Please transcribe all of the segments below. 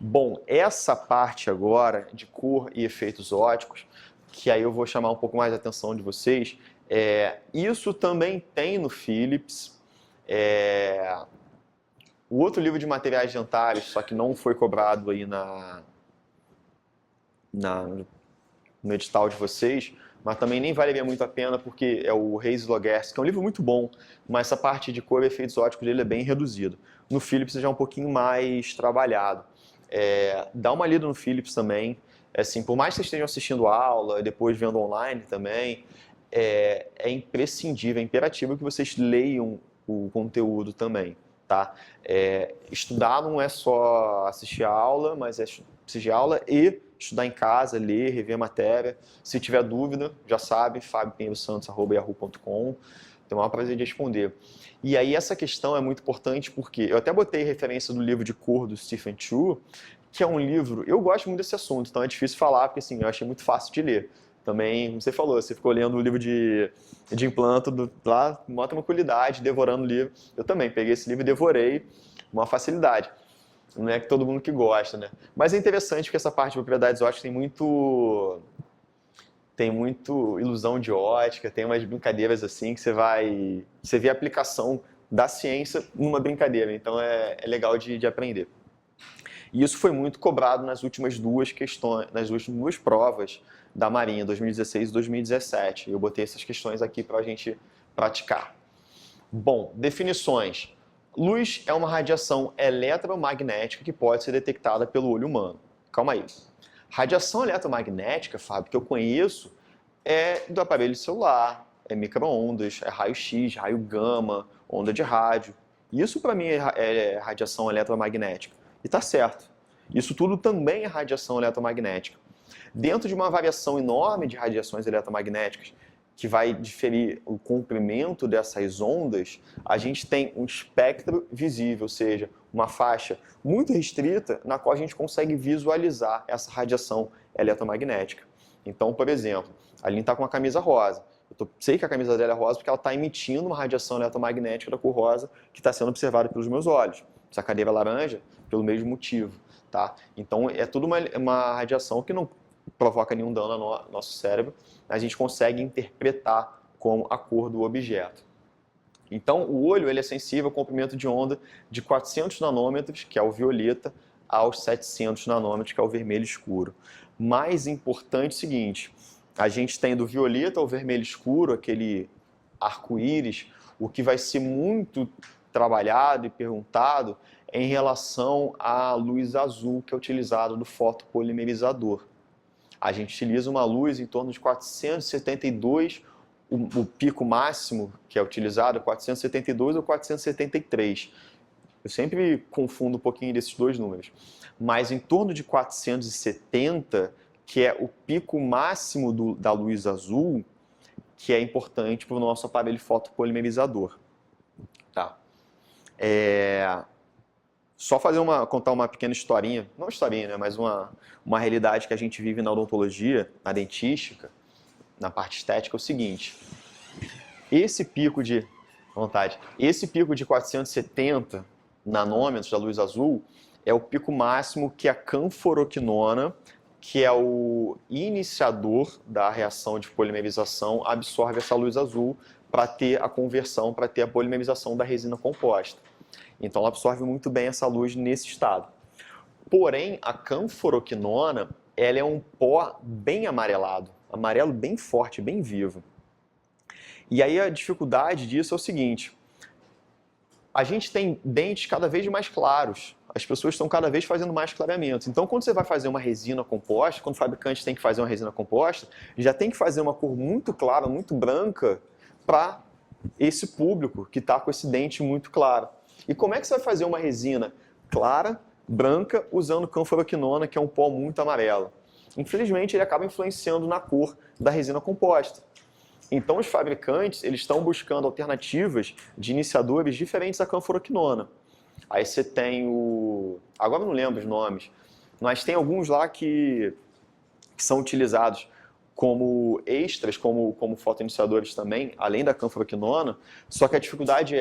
Bom, essa parte agora de cor e efeitos óticos, que aí eu vou chamar um pouco mais a atenção de vocês, isso também tem no Philips. É, o outro livro de materiais dentários, só que não foi cobrado aí no edital de vocês, mas também nem valeria muito a pena porque é o Reis Logers, que é um livro muito bom, mas essa parte de cor e efeitos óticos dele é bem reduzida. No Philips já é um pouquinho mais trabalhado. Dá uma lida no Philips também. Assim, por mais que vocês estejam assistindo a aula e depois vendo online também, é imprescindível, é imperativo que vocês leiam o conteúdo também. Tá? Estudar não é só assistir a aula, mas é assistir a aula e estudar em casa, ler, rever a matéria. Se tiver dúvida, já sabe, fabio.santos@yahoo.com. Tem o maior prazer de responder. E aí essa questão é muito importante porque eu até botei referência do livro de cor do Stephen Chu, que é um livro, eu gosto muito desse assunto, então é difícil falar, porque assim, eu achei muito fácil de ler. Também, como você falou, você ficou lendo o livro de implanto lá, com muita tranquilidade, devorando o livro. Eu também peguei esse livro e devorei, uma facilidade. Não é que todo mundo que gosta, né? Mas é interessante porque essa parte de propriedades óticas tem muito ilusão de ótica, tem umas brincadeiras assim que você vê a aplicação da ciência numa brincadeira, então é legal de aprender. E isso foi muito cobrado nas últimas duas questões, nas últimas duas provas da Marinha, 2016 e 2017. Eu botei essas questões aqui para a gente praticar. Bom, definições. Luz é uma radiação eletromagnética que pode ser detectada pelo olho humano. Calma aí. Radiação eletromagnética, Fábio, que eu conheço, é do aparelho celular, é micro-ondas, é raio-x, raio gama, onda de rádio. Isso para mim é radiação eletromagnética. E está certo. Isso tudo também é radiação eletromagnética. Dentro de uma variação enorme de radiações eletromagnéticas, que vai diferir o comprimento dessas ondas, a gente tem um espectro visível, ou seja, uma faixa muito restrita na qual a gente consegue visualizar essa radiação eletromagnética. Então, por exemplo, a Aline está com uma camisa rosa. Sei que a camisa dela é rosa porque ela está emitindo uma radiação eletromagnética da cor rosa que está sendo observada pelos meus olhos. Se a cadeira é laranja, pelo mesmo motivo. Tá? Então, é tudo uma radiação que não provoca nenhum dano ao nosso cérebro, a gente consegue interpretar como a cor do objeto. Então, o olho ele é sensível ao comprimento de onda de 400 nanômetros, que é o violeta, aos 700 nanômetros, que é o vermelho escuro. Mais importante é o seguinte, a gente tem do violeta ao vermelho escuro, aquele arco-íris, o que vai ser muito trabalhado e perguntado em relação à luz azul que é utilizada no fotopolimerizador. A gente utiliza uma luz em torno de 472, o pico máximo que é utilizado é 472 ou 473. Eu sempre confundo um pouquinho desses dois números. Mas em torno de 470, que é o pico máximo da luz azul, que é importante para o nosso aparelho fotopolimerizador. Tá? Só contar uma pequena historinha, não historinha, né, mas uma realidade que a gente vive na odontologia, na dentística, na parte estética, é o seguinte. Esse pico de 470 nanômetros da luz azul é o pico máximo que a canforoquinona, que é o iniciador da reação de polimerização, absorve essa luz azul para ter a conversão, para ter a polimerização da resina composta. Então ela absorve muito bem essa luz nesse estado. Porém, a canforoquinona, ela é um pó bem amarelado, amarelo bem forte, bem vivo. E aí a dificuldade disso é o seguinte, a gente tem dentes cada vez mais claros, as pessoas estão cada vez fazendo mais clareamentos. Então, quando você vai fazer uma resina composta, quando o fabricante tem que fazer uma resina composta, já tem que fazer uma cor muito clara, muito branca, para esse público que está com esse dente muito claro. E como é que você vai fazer uma resina clara, branca, usando canforoquinona, que é um pó muito amarelo? Infelizmente, ele acaba influenciando na cor da resina composta. Então, os fabricantes eles estão buscando alternativas de iniciadores diferentes da canforoquinona. Aí você tem agora eu não lembro os nomes, mas tem alguns lá que são utilizados como extras, como fotoiniciadores também, além da canforoquinona, só que a dificuldade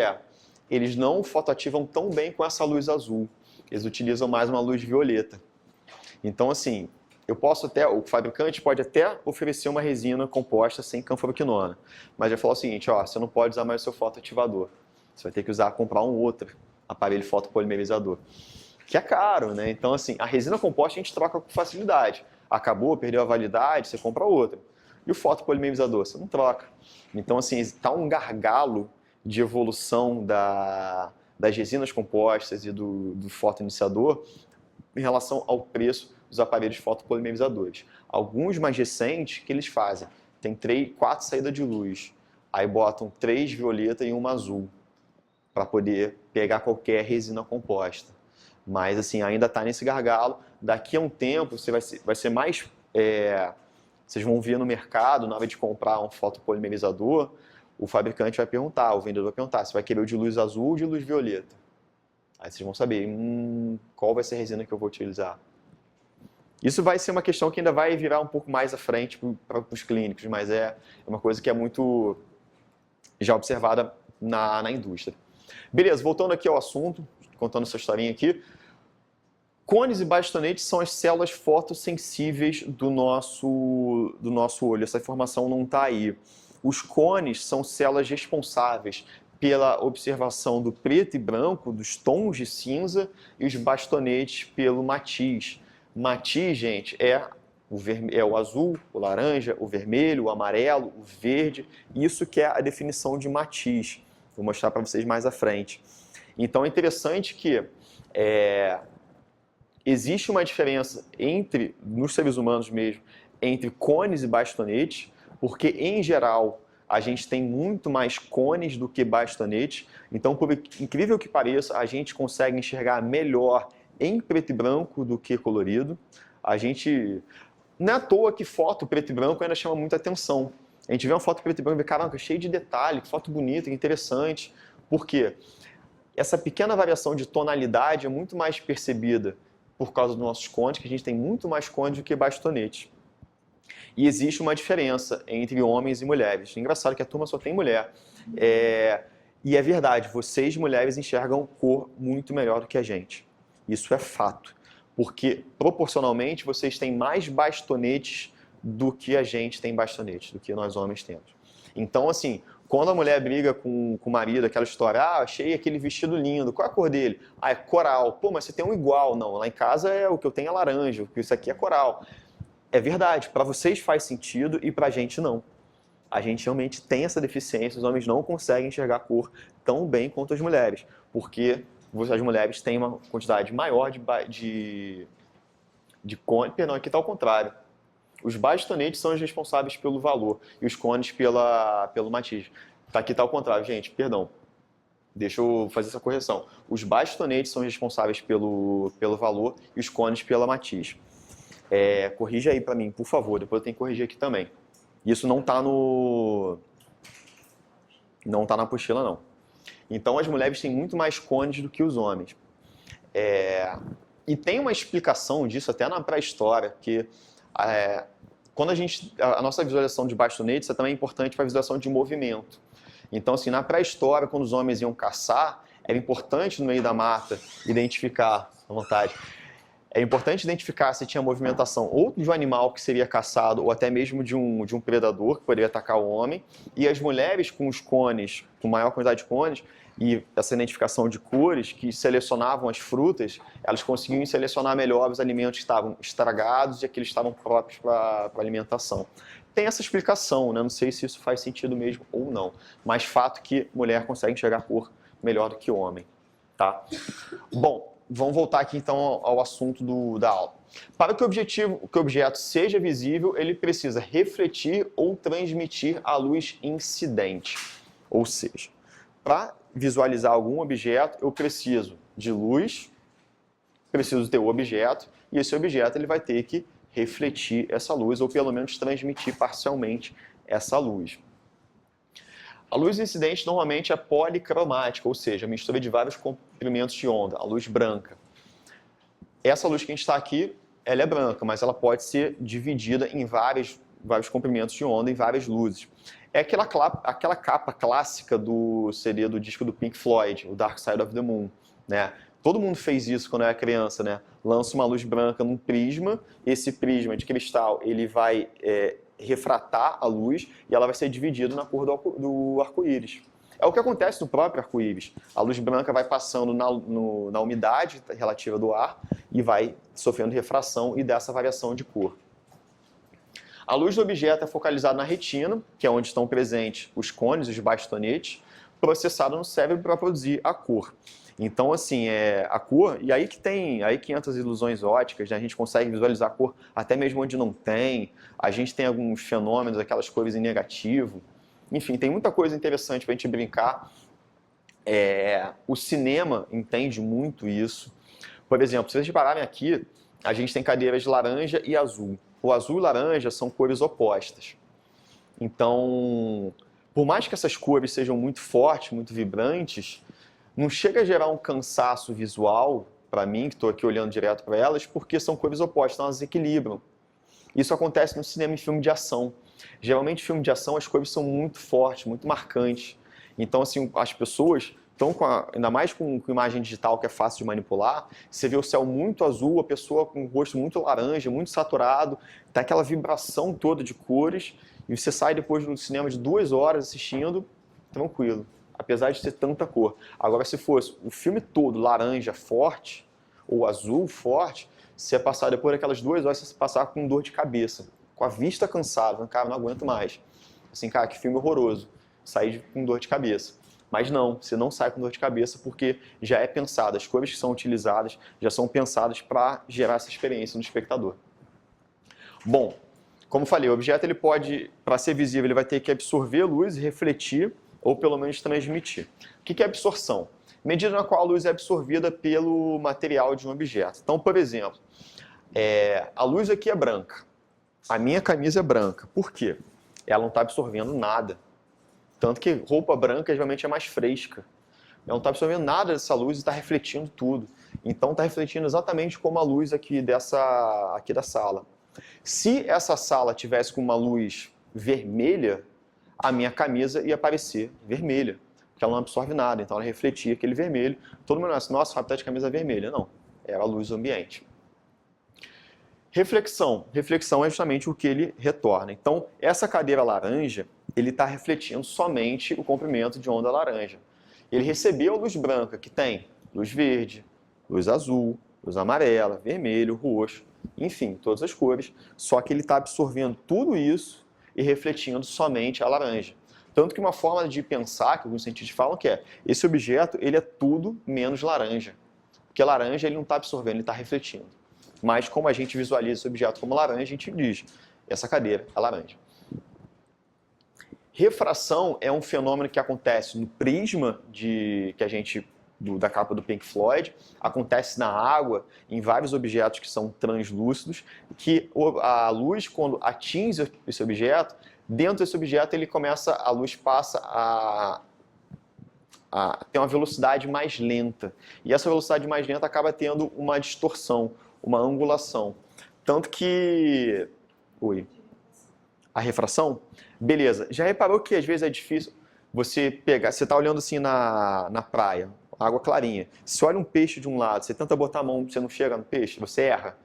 eles não fotoativam tão bem com essa luz azul. eles utilizam mais uma luz violeta. Então, assim, o fabricante pode até oferecer uma resina composta sem canforoquinona, mas vai falar o seguinte, ó, você não pode usar mais o seu fotoativador. Você vai ter que comprar um outro aparelho fotopolimerizador, que é caro, né? Então, assim, a resina composta a gente troca com facilidade. Acabou, perdeu a validade, você compra outra. E o fotopolimerizador, você não troca. Então, assim, está um gargalo de evolução das resinas compostas e do fotoiniciador em relação ao preço dos aparelhos fotopolimerizadores. Alguns mais recentes, que eles fazem? Tem 4 saídas de luz, aí botam 3 violeta e uma azul, para poder pegar qualquer resina composta. Mas assim, ainda está nesse gargalo. Daqui a um tempo, vai ser mais... vocês vão ver no mercado, na hora de comprar um fotopolimerizador, o fabricante vai perguntar, o vendedor vai perguntar, se vai querer o de luz azul ou de luz violeta. Aí vocês vão saber, qual vai ser a resina que eu vou utilizar. Isso vai ser uma questão que ainda vai virar um pouco mais à frente para os clínicos, mas é uma coisa que é muito já observada na indústria. Beleza, voltando aqui ao assunto, contando essa historinha aqui. Cones e bastonetes são as células fotossensíveis do nosso olho. Essa informação não está aí. Os cones são células responsáveis pela observação do preto e branco, dos tons de cinza, e os bastonetes pelo matiz. Matiz, gente, é o azul, o laranja, o vermelho, o amarelo, o verde. Isso que é a definição de matiz. Vou mostrar para vocês mais à frente. Então é interessante que existe uma diferença nos seres humanos mesmo, entre cones e bastonetes, porque em geral a gente tem muito mais cones do que bastonetes. Então, por incrível que pareça, a gente consegue enxergar melhor em preto e branco do que colorido. Não é à toa que foto preto e branco ainda chama muita atenção. A gente vê uma foto preto e branco e vê, caramba, cheio de detalhe, que foto bonita, que interessante. Por quê? Essa pequena variação de tonalidade é muito mais percebida por causa dos nossos cones, que a gente tem muito mais cones do que bastonete. E existe uma diferença entre homens e mulheres. Engraçado que a turma só tem mulher. E é verdade, vocês mulheres enxergam cor muito melhor do que a gente. Isso é fato. Porque proporcionalmente vocês têm mais bastonetes do que a gente tem bastonetes, do que nós homens temos. Então, assim, quando a mulher briga com o marido, aquela história, achei aquele vestido lindo, qual é a cor dele? É coral. Pô, mas você tem um igual. Não, lá em casa o que eu tenho é laranja, isso aqui é coral. É verdade, para vocês faz sentido e para a gente não. A gente realmente tem essa deficiência, os homens não conseguem enxergar a cor tão bem quanto as mulheres, porque as mulheres têm uma quantidade maior de cones. Perdão, aqui está ao contrário. Os bastonetes são os responsáveis pelo valor e os cones pelo matiz. Aqui está ao contrário, gente, perdão. Deixa eu fazer essa correção. Os bastonetes são responsáveis pelo valor e os cones pela matiz. Corrija aí para mim, por favor, depois eu tenho que corrigir aqui também. Isso não está na apostila, não. Então, as mulheres têm muito mais cones do que os homens. E tem uma explicação disso até na pré-história, que quando a nossa visualização de bastonetes também é importante para a visualização de movimento. Então, assim, na pré-história, quando os homens iam caçar, era importante no meio da mata identificar, à vontade, é importante identificar se tinha movimentação ou de um animal que seria caçado ou até mesmo de um predador que poderia atacar o homem. E as mulheres com os cones, com maior quantidade de cones, e essa identificação de cores que selecionavam as frutas, elas conseguiam selecionar melhor os alimentos que estavam estragados e aqueles que estavam próprios para alimentação. Tem essa explicação, né? Não sei se isso faz sentido mesmo ou não, mas fato que mulher consegue enxergar a cor melhor do que o homem. Tá? Bom, vamos voltar aqui então ao assunto da aula. Para que o objeto seja visível, ele precisa refletir ou transmitir a luz incidente. Ou seja, para visualizar algum objeto, eu preciso de luz, preciso ter o objeto, e esse objeto ele vai ter que refletir essa luz, ou pelo menos transmitir parcialmente essa luz. A luz incidente normalmente é policromática, ou seja, mistura de vários comprimentos de onda, a luz branca. Essa luz que a gente está aqui, ela é branca, mas ela pode ser dividida em vários comprimentos de onda, em várias luzes. É aquela capa clássica seria do disco do Pink Floyd, o Dark Side of the Moon, né? Todo mundo fez isso quando era criança, né? Lança uma luz branca num prisma, esse prisma de cristal ele vai refratar a luz e ela vai ser dividida na cor do arco-íris. É o que acontece no próprio arco-íris. A luz branca vai passando na umidade relativa do ar e vai sofrendo refração e dessa variação de cor. A luz do objeto é focalizada na retina, que é onde estão presentes os cones, os bastonetes, processada no cérebro para produzir a cor. Então, assim, a cor, e aí que entra as ilusões óticas, né? A gente consegue visualizar a cor até mesmo onde não tem, a gente tem alguns fenômenos, aquelas cores em negativo, enfim, tem muita coisa interessante para a gente brincar. O cinema entende muito isso. Por exemplo, se vocês repararem aqui, a gente tem cadeiras laranja e azul. O azul e laranja são cores opostas. Então, por mais que essas cores sejam muito fortes, muito vibrantes, não chega a gerar um cansaço visual para mim, que estou aqui olhando direto para elas, porque são cores opostas, então elas equilibram. Isso acontece no cinema e filme de ação. Geralmente, em filme de ação, as cores são muito fortes, muito marcantes. Então, assim, as pessoas estão ainda mais com imagem digital, que é fácil de manipular, você vê o céu muito azul, a pessoa com o rosto muito laranja, muito saturado, tá aquela vibração toda de cores, e você sai depois do cinema de 2 horas assistindo, tranquilo, apesar de ter tanta cor. Agora, se fosse o filme todo laranja forte, ou azul forte, você ia passar depois daquelas 2 horas, você ia passar com dor de cabeça, com a vista cansada, cara, não aguento mais. Assim, cara, que filme horroroso, sair com dor de cabeça. Mas não, você não sai com dor de cabeça porque já é pensado, as cores que são utilizadas já são pensadas para gerar essa experiência no espectador. Bom, como falei, o objeto ele pode, para ser visível, ele vai ter que absorver luz e refletir, ou pelo menos transmitir. O que é absorção? Medida na qual a luz é absorvida pelo material de um objeto. Então, por exemplo, a luz aqui é branca, a minha camisa é branca. Por quê? Ela não está absorvendo nada. Tanto que roupa branca geralmente é mais fresca. Ela não está absorvendo nada dessa luz e está refletindo tudo. Então está refletindo exatamente como a luz aqui da sala. Se essa sala tivesse com uma luz vermelha, a minha camisa ia parecer vermelha, porque ela não absorve nada, então ela refletia aquele vermelho. Todo mundo pensa, nossa, o Rafa está de camisa vermelha. Não, era a luz do ambiente. Reflexão. Reflexão é justamente o que ele retorna. Então, essa cadeira laranja, ele está refletindo somente o comprimento de onda laranja. Ele recebeu a luz branca, que tem luz verde, luz azul, luz amarela, vermelho, roxo, enfim, todas as cores, só que ele está absorvendo tudo isso e refletindo somente a laranja. Tanto que uma forma de pensar, que alguns cientistas falam, que esse objeto ele é tudo menos laranja. Porque laranja ele não está absorvendo, ele está refletindo. Mas como a gente visualiza esse objeto como laranja, a gente diz, essa cadeira é laranja. Refração é um fenômeno que acontece no prisma da capa do Pink Floyd, acontece na água, em vários objetos que são translúcidos, que a luz, quando atinge esse objeto, dentro desse objeto a luz passa a ter uma velocidade mais lenta. E essa velocidade mais lenta acaba tendo uma distorção, uma angulação. Tanto que... A refração? Beleza. Já reparou que às vezes é difícil você pegar... Você está olhando assim na praia, água clarinha. Você olha um peixe de um lado, você tenta botar a mão, você não chega no peixe, você erra.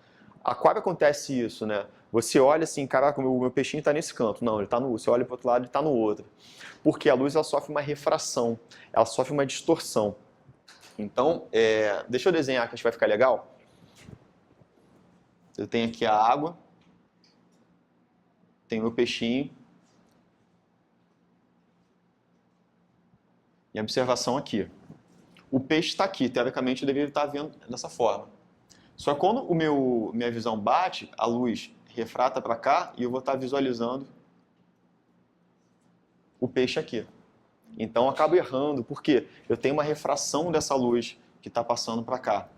Aquário acontece isso, né? Você olha assim, caraca, o meu peixinho está nesse canto. Não, ele está no... Você olha para o outro lado, ele está no outro. Porque a luz ela sofre uma refração, ela sofre uma distorção. Então, deixa eu desenhar que acho que vai ficar legal. Eu tenho aqui a água, tenho o meu peixinho. E a observação aqui. O peixe está aqui, teoricamente eu deveria estar vendo dessa forma. Só que quando minha visão bate, a luz refrata para cá e eu vou estar visualizando o peixe aqui. Então eu acabo errando, porque eu tenho uma refração dessa luz que está passando para cá.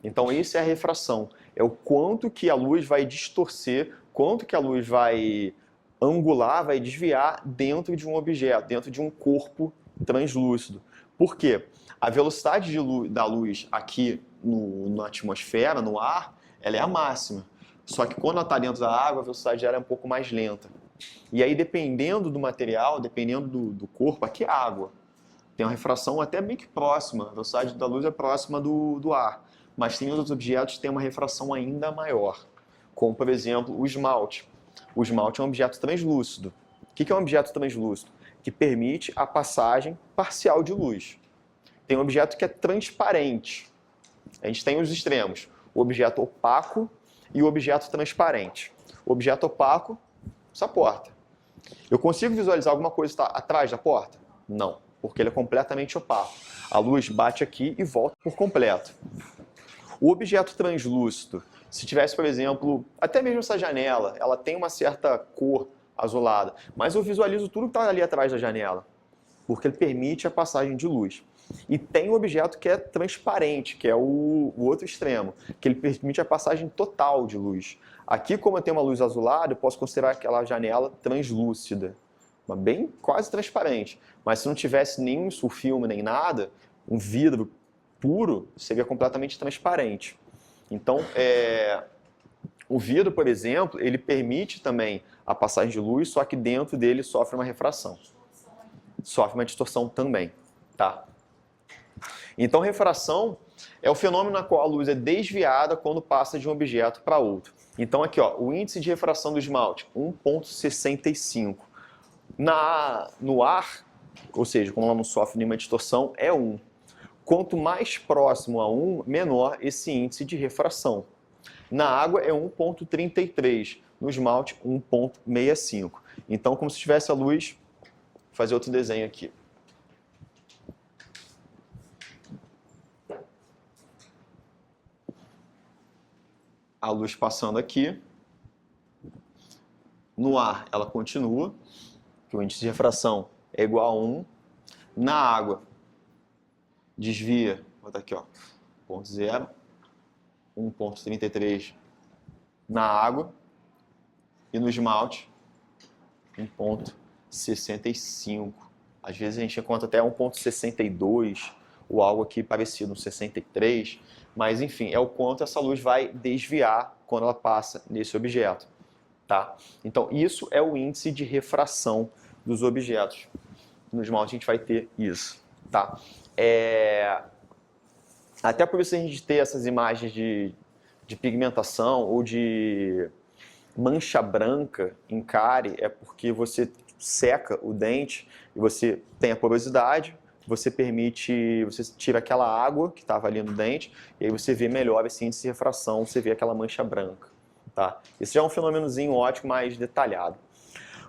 Então isso é a refração, é o quanto que a luz vai distorcer, quanto que a luz vai angular, vai desviar dentro de um objeto, dentro de um corpo translúcido. Por quê? A velocidade da luz aqui na atmosfera, no ar, ela é a máxima. Só que quando ela está dentro da água, a velocidade dela é um pouco mais lenta. E aí, dependendo do material, dependendo do corpo, aqui é água. tem uma refração até bem que próxima, a velocidade da luz é próxima do ar, mas tem outros objetos que têm uma refração ainda maior, como, por exemplo, o esmalte. O esmalte é um objeto translúcido. O que é um objeto translúcido? Que permite a passagem parcial de luz. Tem um objeto que é transparente. A gente tem os extremos, o objeto opaco e o objeto transparente. O objeto opaco, essa porta. Eu consigo visualizar alguma coisa que está atrás da porta? Não, porque ele é completamente opaco. A luz bate aqui e volta por completo. O objeto translúcido, se tivesse, por exemplo, até mesmo essa janela, ela tem uma certa cor azulada, mas eu visualizo tudo que está ali atrás da janela, porque ele permite a passagem de luz. E tem um objeto que é transparente, que é o outro extremo, que ele permite a passagem total de luz. Aqui, como eu tenho uma luz azulada, eu posso considerar aquela janela translúcida, bem quase transparente. Mas se não tivesse nenhum sulfilme nem nada, um vidro puro seria completamente transparente. Então, o vidro, por exemplo, ele permite também a passagem de luz, só que dentro dele sofre uma refração. Sofre uma distorção também, tá? Então, refração é o fenômeno na qual a luz é desviada quando passa de um objeto para outro. Então, aqui, ó, o índice de refração do esmalte, 1,65. No ar, ou seja, quando ela não sofre nenhuma distorção, é 1. Quanto mais próximo a 1, menor esse índice de refração. Na água é 1,33, no esmalte 1,65. Então, como se tivesse a luz, vou fazer outro desenho aqui. A luz passando aqui. No ar, ela continua, que o índice de refração é igual a 1. Na água, desvia, vou botar aqui, ó, 0,0, 1,33 na água, e no esmalte, 1,65. Às vezes a gente encontra até 1,62, ou algo aqui parecido, 63, mas enfim, é o quanto essa luz vai desviar quando ela passa nesse objeto. Tá? Então, isso é o índice de refração dos objetos. No esmalte a gente vai ter isso. Tá? Até por isso a gente ter essas imagens de pigmentação ou de mancha branca em cárie, é porque você seca o dente e você tem a porosidade, você tira aquela água que estava ali no dente e aí você vê melhor esse índice de refração, você vê aquela mancha branca. Tá? Esse já é um fenômenozinho óptico mais detalhado.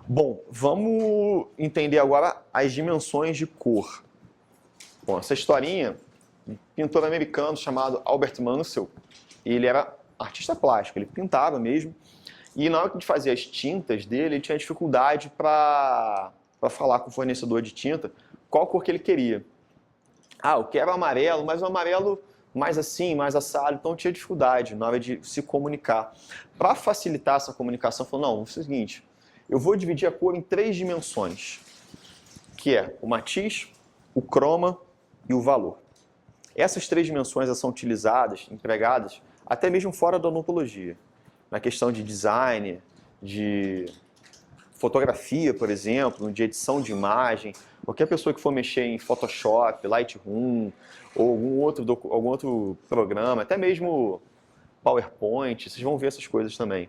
Bom, vamos entender agora as dimensões de cor. Bom, essa historinha, um pintor americano chamado Albert Mansell, ele era artista plástico, ele pintava mesmo, e na hora de fazer as tintas dele, ele tinha dificuldade para falar com o fornecedor de tinta qual cor que ele queria. Ah, eu quero amarelo, mas o amarelo mais assim, mais assado, então tinha dificuldade na hora de se comunicar. Para facilitar essa comunicação, falou, não, é o seguinte, eu vou dividir a cor em 3 dimensões, que é o matiz, o croma e o valor. Essas 3 dimensões são utilizadas, empregadas, até mesmo fora da odontologia, na questão de design, de fotografia, por exemplo, de edição de imagem. Qualquer pessoa que for mexer em Photoshop, Lightroom, ou algum outro programa, até mesmo PowerPoint, vocês vão ver essas coisas também.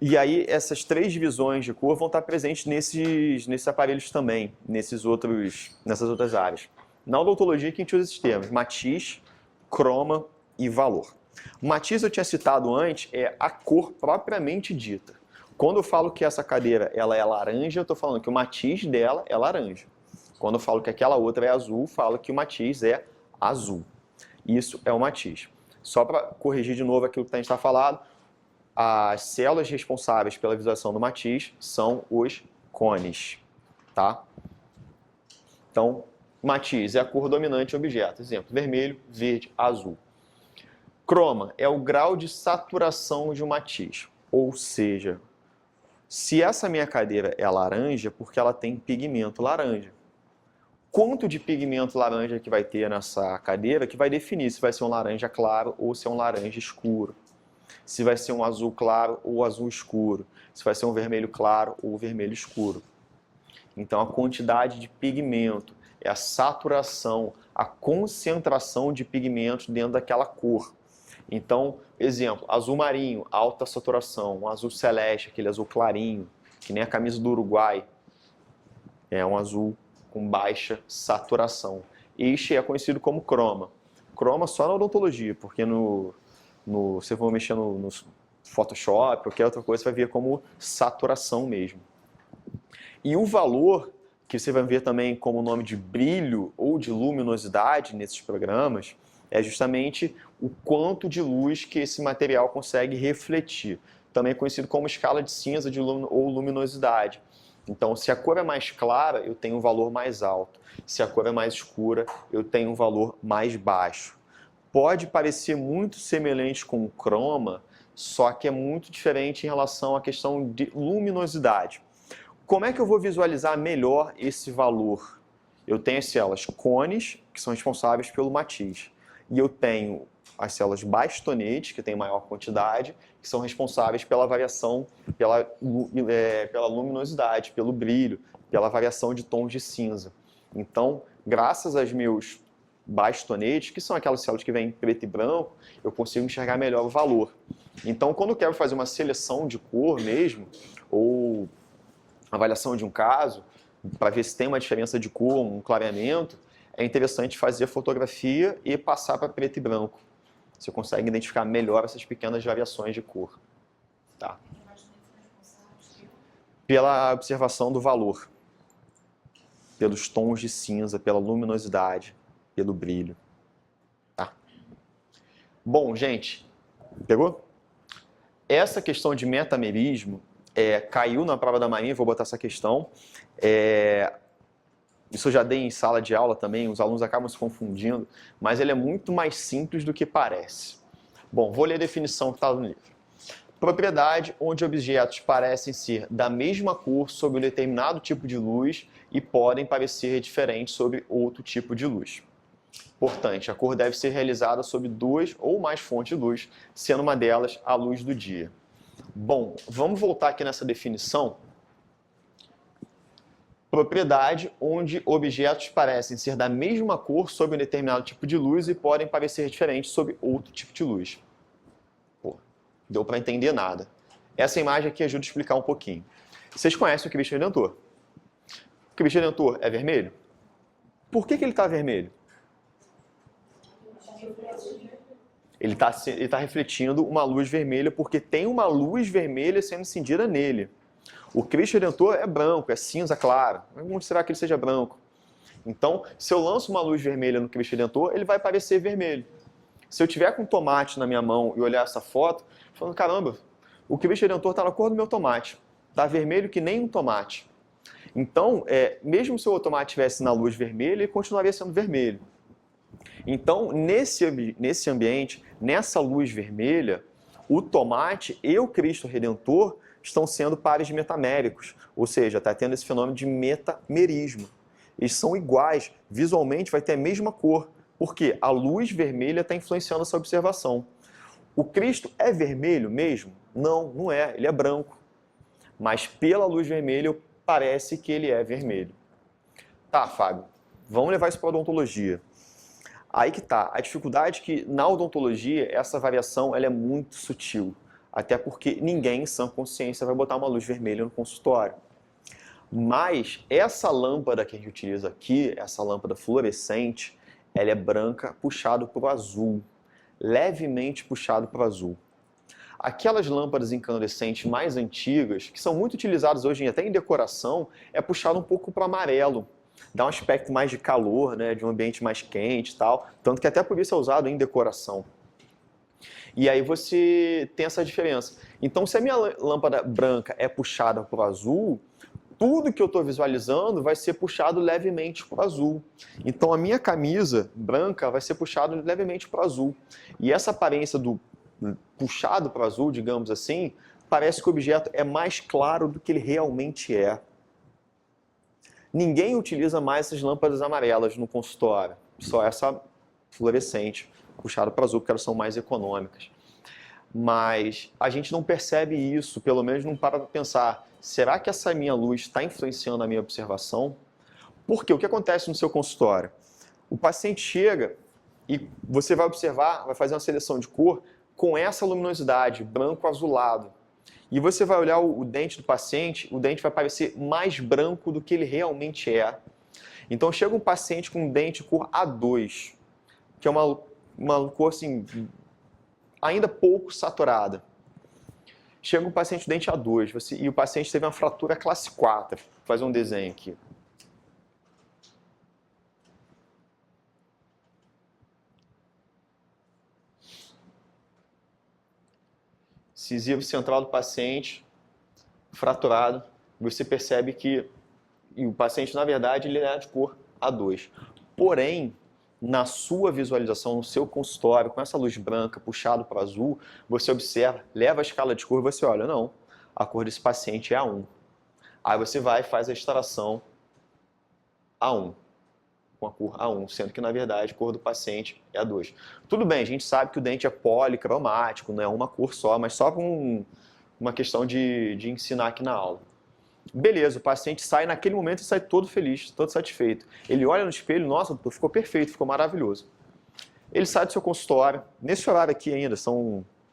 E aí, essas 3 divisões de cor vão estar presentes nesses aparelhos também, nessas outras áreas. Na odontologia, que a gente usa esses termos, matiz, croma e valor. Matiz, eu tinha citado antes, é a cor propriamente dita. Quando eu falo que essa cadeira ela é laranja, eu estou falando que o matiz dela é laranja. Quando eu falo que aquela outra é azul, eu falo que o matiz é azul. Isso é o matiz. Só para corrigir de novo aquilo que a gente está falando, as células responsáveis pela visualização do matiz são os cones. Tá? Então, matiz é a cor dominante do objeto. Exemplo, vermelho, verde, azul. Croma é o grau de saturação de um matiz. Ou seja, se essa minha cadeira é laranja, porque ela tem pigmento laranja. Quanto de pigmento laranja que vai ter nessa cadeira que vai definir se vai ser um laranja claro ou se é um laranja escuro. se vai ser um azul claro ou azul escuro, se vai ser um vermelho claro ou vermelho escuro. Então, a quantidade de pigmento é a saturação, a concentração de pigmentos dentro daquela cor. Então, exemplo, azul marinho, alta saturação, um azul celeste, aquele azul clarinho, que nem a camisa do Uruguai, é um azul com baixa saturação. Este é conhecido como croma. Croma só na odontologia, porque você for mexer no Photoshop, qualquer outra coisa, você vai ver como saturação mesmo. E o valor, que você vai ver também como nome de brilho ou de luminosidade nesses programas, é justamente o quanto de luz que esse material consegue refletir. Também é conhecido como escala de cinza ou luminosidade. Então, se a cor é mais clara, eu tenho um valor mais alto. Se a cor é mais escura, eu tenho um valor mais baixo. Pode parecer muito semelhante com o croma, só que é muito diferente em relação à questão de luminosidade. Como é que eu vou visualizar melhor esse valor? Eu tenho as células cones, que são responsáveis pelo matiz. E eu tenho as células bastonetes, que têm maior quantidade, que são responsáveis pela variação, pela luminosidade, pelo brilho, pela variação de tons de cinza. Então, graças aos meus bastonetes, que são aquelas células que vêm em preto e branco, eu consigo enxergar melhor o valor. Então, quando eu quero fazer uma seleção de cor mesmo, ou avaliação de um caso, para ver se tem uma diferença de cor, um clareamento, é interessante fazer a fotografia e passar para preto e branco. Você consegue identificar melhor essas pequenas variações de cor. Tá? Pela observação do valor, pelos tons de cinza, pela luminosidade, pelo brilho. Tá? Bom, gente, pegou? Essa questão de metamerismo caiu na prova da Marinha, vou botar essa questão. Isso eu já dei em sala de aula também, os alunos acabam se confundindo, mas ele é muito mais simples do que parece. Bom, vou ler a definição que está no livro. Propriedade onde objetos parecem ser da mesma cor sob um determinado tipo de luz e podem parecer diferentes sob outro tipo de luz. Importante, a cor deve ser realizada sob 2 ou mais fontes de luz, sendo uma delas a luz do dia. Bom, vamos voltar aqui nessa definição. Propriedade onde objetos parecem ser da mesma cor sob um determinado tipo de luz e podem parecer diferentes sob outro tipo de luz. Pô, deu para entender nada. Essa imagem aqui ajuda a explicar um pouquinho. Vocês conhecem o Cristo Redentor? O Cristo Redentor é vermelho? Por que ele está vermelho? Ele está refletindo uma luz vermelha porque tem uma luz vermelha sendo incendida nele. O Cristo Redentor é branco, é cinza claro. Vamos será que ele seja branco? Então, se eu lanço uma luz vermelha no Cristo Redentor, ele vai parecer vermelho. Se eu tiver com um tomate na minha mão e olhar essa foto, falando, caramba, o Cristo Redentor está na cor do meu tomate. Está vermelho que nem um tomate. Então, mesmo se o tomate estivesse na luz vermelha, ele continuaria sendo vermelho. Então, nesse ambiente, nessa luz vermelha, o tomate e o Cristo Redentor estão sendo pares metaméricos, ou seja, está tendo esse fenômeno de metamerismo. Eles são iguais, visualmente vai ter a mesma cor, porque a luz vermelha está influenciando essa observação. O Cristo é vermelho mesmo? Não, não é, ele é branco. Mas pela luz vermelha parece que ele é vermelho. Tá, Fábio, vamos levar isso para a odontologia. Aí que tá, a dificuldade é que na odontologia essa variação ela é muito sutil, até porque ninguém em sã consciência vai botar uma luz vermelha no consultório. Mas essa lâmpada que a gente utiliza aqui, essa lâmpada fluorescente, ela é branca puxado para o azul, levemente puxado para o azul. Aquelas lâmpadas incandescentes mais antigas, que são muito utilizadas hoje até em decoração, é puxado um pouco para amarelo. Dá um aspecto mais de calor, né, de um ambiente mais quente e tal, tanto que até por isso é usado em decoração. E aí você tem essa diferença. Então, se a minha lâmpada branca é puxada para o azul, tudo que eu estou visualizando vai ser puxado levemente para o azul. Então, a minha camisa branca vai ser puxada levemente para o azul. E essa aparência do puxado para o azul, digamos assim, parece que o objeto é mais claro do que ele realmente é. Ninguém utiliza mais essas lâmpadas amarelas no consultório, só essa fluorescente, puxada para azul, porque elas são mais econômicas. mas a gente não percebe isso, pelo menos não para para pensar, será que essa minha luz está influenciando a minha observação? Porque o que acontece no seu consultório? O paciente chega e você vai observar, vai fazer uma seleção de cor com essa luminosidade, branco azulado. E você vai olhar o dente do paciente, o dente vai parecer mais branco do que ele realmente é. Então chega um paciente com um dente cor A2, que é uma cor assim, ainda pouco saturada. Chega um paciente com dente A2 e o paciente teve uma fratura classe 4. Vou fazer um desenho aqui. Incisivo central do paciente, fraturado, você percebe que o paciente, na verdade, ele é de cor A2. Porém, na sua visualização, no seu consultório, com essa luz branca puxado para azul, você observa, leva a escala de cor e você olha, não, a cor desse paciente é A1. Aí você vai e faz a extração A1, com a cor A1, sendo que, na verdade, a cor do paciente é A2. Tudo bem, a gente sabe que o dente é policromático, não é uma cor só, mas só com uma questão de ensinar aqui na aula. Beleza, o paciente sai naquele momento e sai todo feliz, todo satisfeito. Ele olha no espelho, nossa, doutor, ficou perfeito, ficou maravilhoso. Ele sai do seu consultório, nesse horário aqui ainda,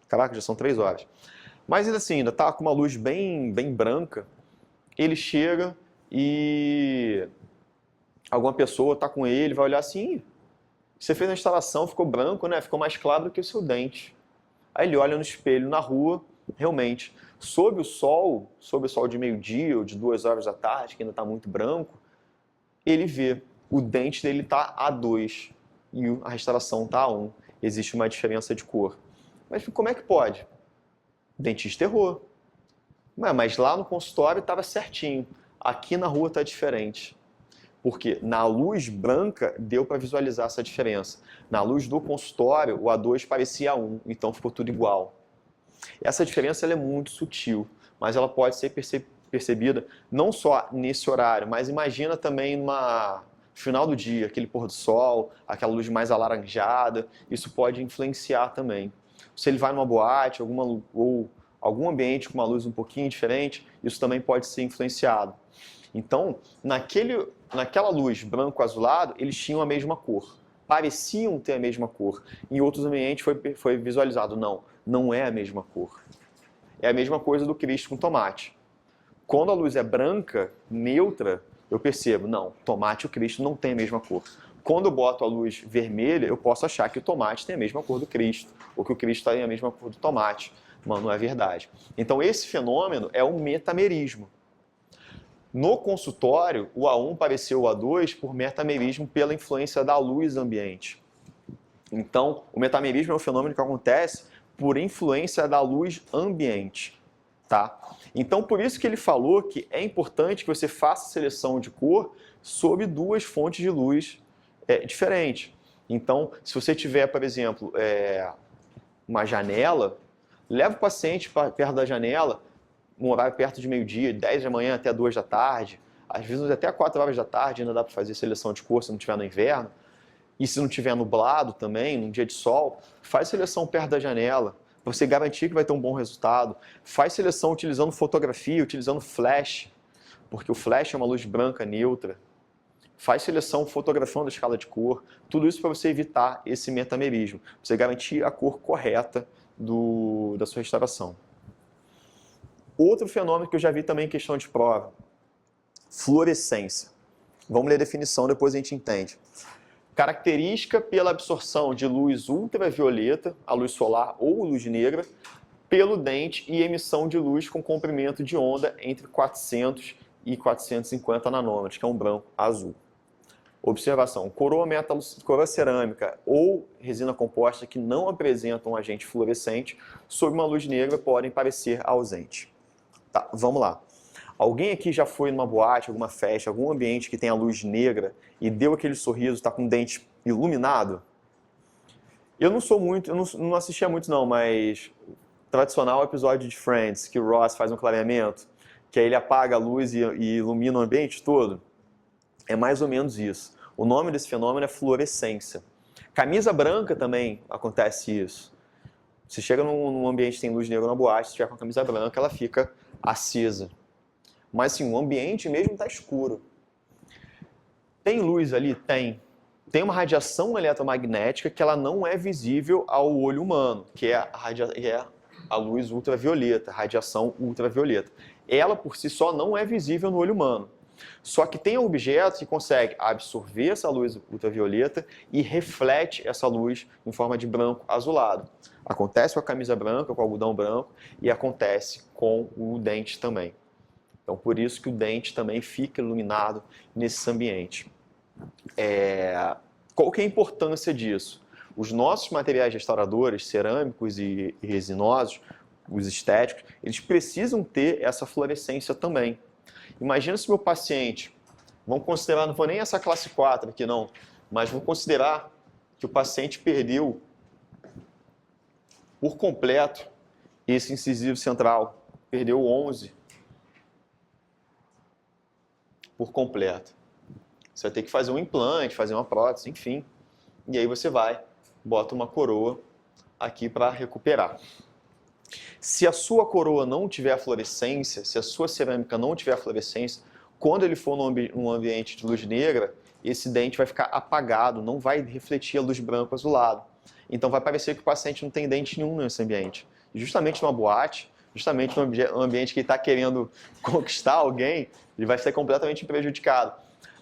caraca, já são 3 horas. Mas ainda assim, ainda está com uma luz bem branca, ele chega e alguma pessoa está com ele, vai olhar assim, você fez a instalação, ficou branco, né? Ficou mais claro do que o seu dente. Aí ele olha no espelho na rua, realmente, sob o sol de meio-dia ou de 2 horas da tarde, que ainda está muito branco, ele vê o dente dele está A2 e a restauração está A1. Existe uma diferença de cor. Mas como é que pode? O dentista errou. Mas lá no consultório estava certinho. Aqui na rua está diferente. Porque na luz branca deu para visualizar essa diferença. Na luz do consultório, o A2 parecia A1, então ficou tudo igual. Essa diferença ela é muito sutil, mas ela pode ser percebida não só nesse horário, mas imagina também no final do dia, aquele pôr do sol, aquela luz mais alaranjada, isso pode influenciar também. Se ele vai numa boate ou algum ambiente com uma luz um pouquinho diferente, isso também pode ser influenciado. Então, naquela luz branco-azulado, eles tinham a mesma cor. Pareciam ter a mesma cor. Em outros ambientes foi visualizado, não é a mesma cor. É a mesma coisa do Cristo com tomate. Quando a luz é branca, neutra, eu percebo, não, tomate e o Cristo não têm a mesma cor. Quando eu boto a luz vermelha, eu posso achar que o tomate tem a mesma cor do Cristo, ou que o Cristo tem a mesma cor do tomate. Mas não é verdade. Então esse fenômeno é um metamerismo. No consultório, o A1 pareceu o A2 por metamerismo pela influência da luz ambiente. Então, o metamerismo é um fenômeno que acontece por influência da luz ambiente. Tá? Então, por isso que ele falou que é importante que você faça seleção de cor sob 2 fontes de luz diferentes. Então, se você tiver, por exemplo, uma janela, leva o paciente perto da janela, um horário perto de meio-dia, 10 da manhã até 2 da tarde, às vezes até 4 horas da tarde ainda dá para fazer seleção de cor se não estiver no inverno. E se não estiver nublado também, num dia de sol, faz seleção perto da janela, para você garantir que vai ter um bom resultado. Faz seleção utilizando fotografia, utilizando flash, porque o flash é uma luz branca neutra. Faz seleção fotografando a escala de cor, tudo isso para você evitar esse metamerismo, para você garantir a cor correta da sua restauração. Outro fenômeno que eu já vi também em questão de prova, fluorescência. Vamos ler a definição, depois a gente entende. Característica pela absorção de luz ultravioleta, a luz solar ou luz negra, pelo dente e emissão de luz com comprimento de onda entre 400 e 450 nanômetros, que é um branco azul. Observação, coroa cerâmica ou resina composta que não apresentam um agente fluorescente sob uma luz negra podem parecer ausente. Tá, vamos lá. Alguém aqui já foi numa boate, alguma festa, algum ambiente que tem a luz negra e deu aquele sorriso, está com o dente iluminado? Eu não assistia muito não, mas tradicional episódio de Friends, que o Ross faz um clareamento, que aí ele apaga a luz e ilumina o ambiente todo. É mais ou menos isso. O nome desse fenômeno é fluorescência. Camisa branca também acontece isso. Você chega num ambiente que tem luz negra na boate, se estiver com a camisa branca, ela fica acesa. Mas assim, o ambiente mesmo está escuro. Tem luz ali? Tem. Tem uma radiação eletromagnética que ela não é visível ao olho humano, que é a luz ultravioleta, a radiação ultravioleta. Ela por si só não é visível no olho humano. Só que tem objetos que conseguem absorver essa luz ultravioleta e reflete essa luz em forma de branco azulado. Acontece com a camisa branca, com o algodão branco, e acontece com o dente também. Então, por isso que o dente também fica iluminado nesse ambiente. Qual que é a importância disso? Os nossos materiais restauradores, cerâmicos e resinosos, os estéticos, eles precisam ter essa fluorescência também. Imagina se meu paciente, vamos considerar, não vou nem essa classe 4 aqui não, mas vamos considerar que o paciente perdeu por completo esse incisivo central, perdeu 11 por completo. Você vai ter que fazer um implante, fazer uma prótese, enfim. E aí você vai, bota uma coroa aqui para recuperar. Se a sua coroa não tiver fluorescência, se a sua cerâmica não tiver fluorescência, quando ele for num ambiente de luz negra, esse dente vai ficar apagado, não vai refletir a luz branca azulado. Então vai parecer que o paciente não tem dente nenhum nesse ambiente. E justamente numa boate, justamente num ambiente que ele está querendo conquistar alguém, ele vai ser completamente prejudicado.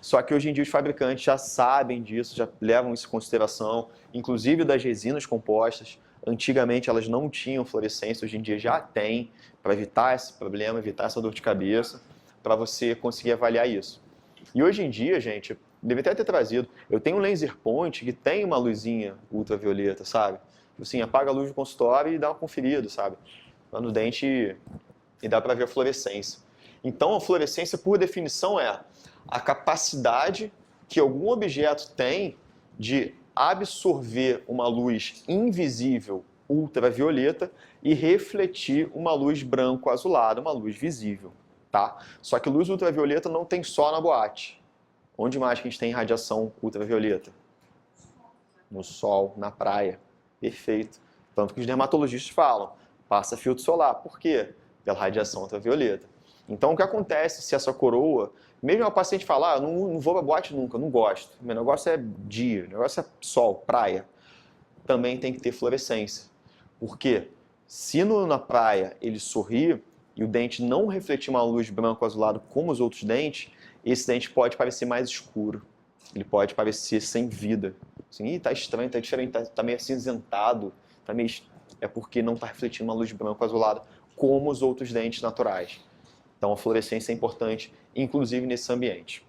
Só que hoje em dia os fabricantes já sabem disso, já levam isso em consideração, inclusive das resinas compostas. Antigamente elas não tinham fluorescência, hoje em dia já tem, para evitar esse problema, evitar essa dor de cabeça, para você conseguir avaliar isso. E hoje em dia, gente, deve até ter trazido, eu tenho um laser point que tem uma luzinha ultravioleta, sabe? Assim, apaga a luz do consultório e dá uma conferida, sabe? Lá no dente e dá para ver a fluorescência. Então a fluorescência, por definição, é a capacidade que algum objeto tem de absorver uma luz invisível ultravioleta e refletir uma luz branco-azulada, uma luz visível, tá? Só que luz ultravioleta não tem só na boate. Onde mais que a gente tem radiação ultravioleta? No sol, na praia. Perfeito. Tanto que os dermatologistas falam, passa filtro solar. Por quê? Pela radiação ultravioleta. Então, o que acontece se essa coroa, mesmo a paciente falar, não vou pra boate nunca, não gosto, meu negócio é dia, meu negócio é sol, praia, também tem que ter fluorescência. Por quê? Se na praia ele sorrir e o dente não refletir uma luz branco-azulado como os outros dentes, esse dente pode parecer mais escuro, ele pode parecer sem vida. Assim, tá estranho, tá diferente, tá meio acinzentado, tá meio... é porque não está refletindo uma luz branco-azulada como os outros dentes naturais. Então a fluorescência é importante, inclusive nesse ambiente.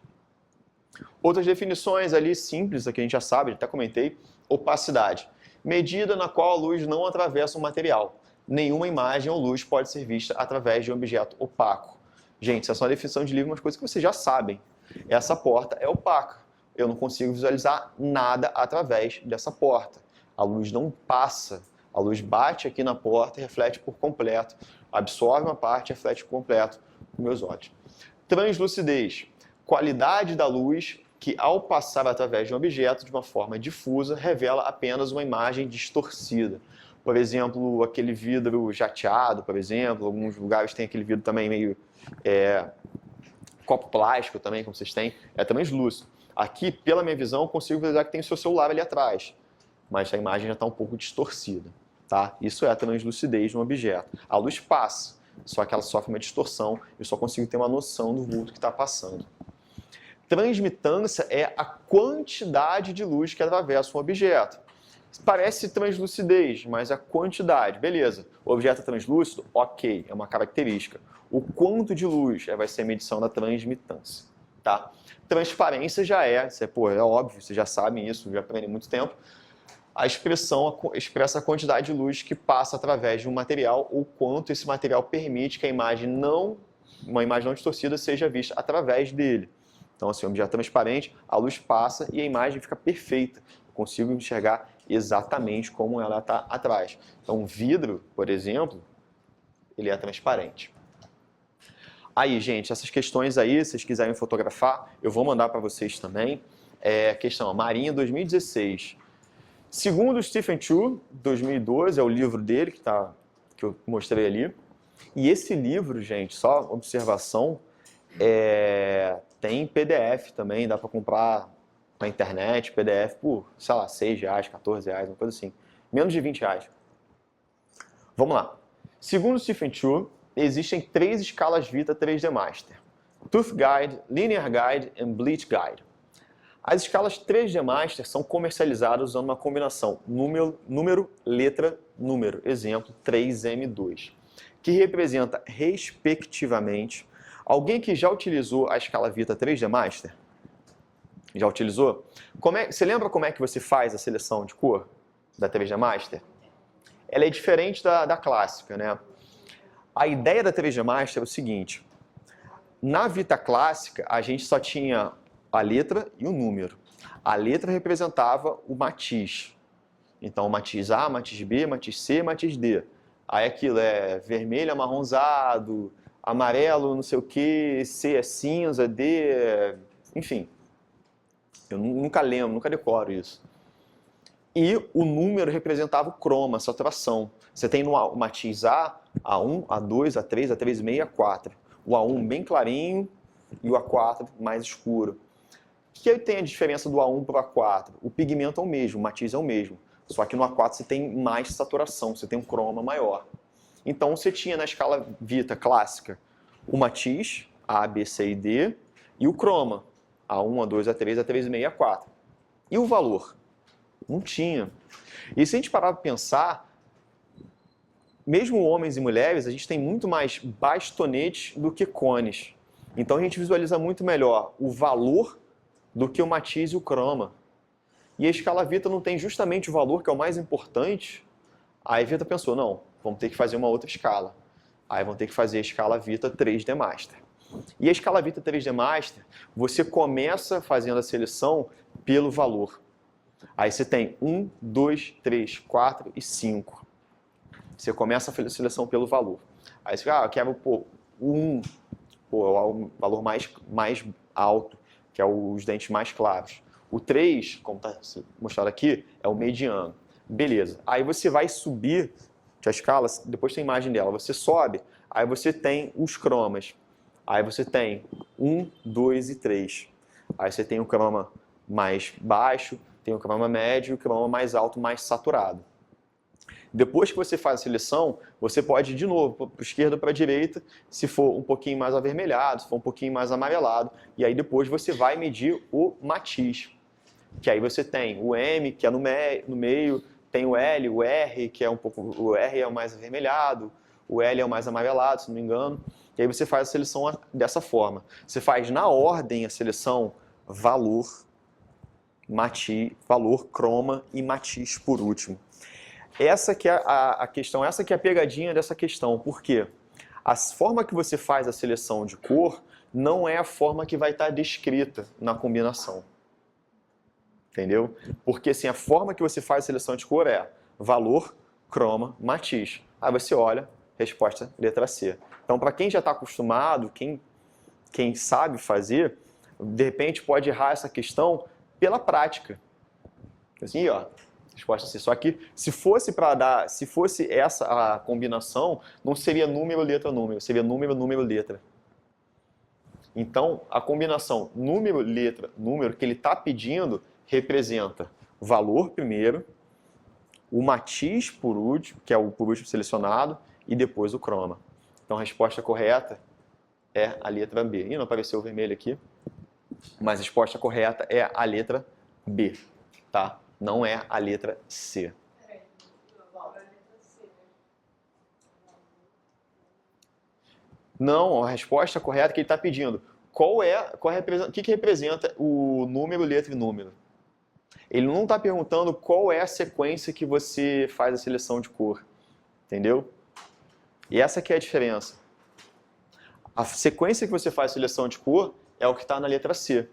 Outras definições ali simples, aqui a gente já sabe, até comentei, opacidade. Medida na qual a luz não atravessa o material. Nenhuma imagem ou luz pode ser vista através de um objeto opaco. Gente, essa é uma definição de livro, umas coisas que vocês já sabem. Essa porta é opaca. Eu não consigo visualizar nada através dessa porta. A luz não passa. A luz bate aqui na porta e reflete por completo. Absorve uma parte e reflete por completo com meus olhos. Translucidez. Qualidade da luz que, ao passar através de um objeto de uma forma difusa, revela apenas uma imagem distorcida. Por exemplo, aquele vidro jateado, por exemplo, alguns lugares tem aquele vidro também meio copo plástico também, como vocês têm, é translúcido. Aqui, pela minha visão, eu consigo visualizar que tem o seu celular ali atrás, mas a imagem já está um pouco distorcida. Tá? Isso é a translucidez de um objeto. A luz passa, só que ela sofre uma distorção, eu só consigo ter uma noção do vulto que está passando. Transmitância é a quantidade de luz que atravessa um objeto. Parece translucidez, mas a quantidade, beleza. O objeto é translúcido? Ok, é uma característica. O quanto de luz vai ser a medição da transmitância. Tá? Transparência já é óbvio, vocês já sabem isso, já aprendem há muito tempo. A expressão expressa a quantidade de luz que passa através de um material ou quanto esse material permite que uma imagem não distorcida seja vista através dele. Então, assim, o objeto transparente, a luz passa e a imagem fica perfeita. Eu consigo enxergar exatamente como ela está atrás. Então, um vidro, por exemplo, ele é transparente. Aí, gente, essas questões aí, se vocês quiserem fotografar, eu vou mandar para vocês também. Questão, Marinha 2016. Segundo o Stephen Chu, 2012, é o livro dele que eu mostrei ali. E esse livro, gente, só observação, tem PDF também, dá para comprar na internet, PDF por, sei lá, R$6, R$14, uma coisa assim. Menos de R$20. Vamos lá. Segundo Stephen Chu, existem 3 escalas Vita 3D Master: Tooth Guide, Linear Guide e Bleach Guide. As escalas 3D Master são comercializadas usando uma combinação número, letra, número, exemplo 3M2, que representa, respectivamente, alguém que já utilizou a escala Vita 3D Master? Já utilizou? Você lembra como é que você faz a seleção de cor da 3D Master? Ela é diferente da clássica, né? A ideia da 3D Master é o seguinte: na Vita clássica, a gente só tinha a letra e o número. A letra representava o matiz. Então, matiz A, matiz B, matiz C, matiz D. Aí aquilo é vermelho, amarronzado, amarelo, não sei o que, C é cinza, D é... Enfim, eu nunca lembro, nunca decoro isso. E o número representava o croma, a saturação. Você tem no matiz A, A1, A2, A3, A3,5 e A4. O A1 bem clarinho e o A4 mais escuro. O que tem a diferença do A1 para o A4? O pigmento é o mesmo, o matiz é o mesmo. Só que no A4 você tem mais saturação, você tem um croma maior. Então você tinha na escala Vita clássica o matiz, A, B, C e D, e o croma, A1, A2, A3, A3,5 e A4. E o valor? Não tinha. E se a gente parar para pensar, mesmo homens e mulheres, a gente tem muito mais bastonetes do que cones. Então a gente visualiza muito melhor o valor do que o matiz e o croma. E a escala Vita não tem justamente o valor, que é o mais importante. Aí a Vita pensou, não, vamos ter que fazer uma outra escala. Aí vão ter que fazer a escala Vita 3D Master. E a escala Vita 3D Master, você começa fazendo a seleção pelo valor. Aí você tem 1, 2, 3, 4 e 5. Você começa a fazer a seleção pelo valor. Aí você eu quero o 1, é o valor mais alto, que é os dentes mais claros. O 3, como está mostrado aqui, é o mediano. Beleza. Aí você vai subir a escala, depois tem a imagem dela, você sobe, aí você tem os cromas. Aí você tem 1, 2 e 3. Aí você tem o croma mais baixo, tem o croma médio e o croma mais alto, mais saturado. Depois que você faz a seleção, você pode ir de novo para a esquerda ou para a direita, se for um pouquinho mais avermelhado, se for um pouquinho mais amarelado, e aí depois você vai medir o matiz. Que aí você tem o M, que é no meio, tem o L, o R, que é um pouco... O R é o mais avermelhado, o L é o mais amarelado, se não me engano. E aí você faz a seleção dessa forma. Você faz na ordem a seleção valor, matiz, valor, croma e matiz por último. Essa que é a questão, essa que é a pegadinha dessa questão. Por quê? A forma que você faz a seleção de cor não é a forma que vai estar descrita na combinação. Entendeu? Porque assim, a forma que você faz a seleção de cor é valor, croma, matiz. Aí você olha, resposta letra C. Então, para quem já está acostumado, quem sabe fazer, de repente pode errar essa questão pela prática. Assim, ó, resposta C. Só que se fosse essa a combinação, não seria número, letra, número, seria número, número, letra. Então, a combinação número, letra, número que ele está pedindo representa o valor primeiro, o matiz por último, que é o por último selecionado, e depois o croma. Então a resposta correta é a letra B. E não apareceu o vermelho aqui, mas a resposta correta é a letra B, tá? Não é a letra C. Não, a resposta correta que ele está pedindo. O que representa o número, letra e número? Ele não está perguntando qual é a sequência que você faz a seleção de cor, entendeu? E essa que é a diferença. A sequência que você faz a seleção de cor é o que está na letra C.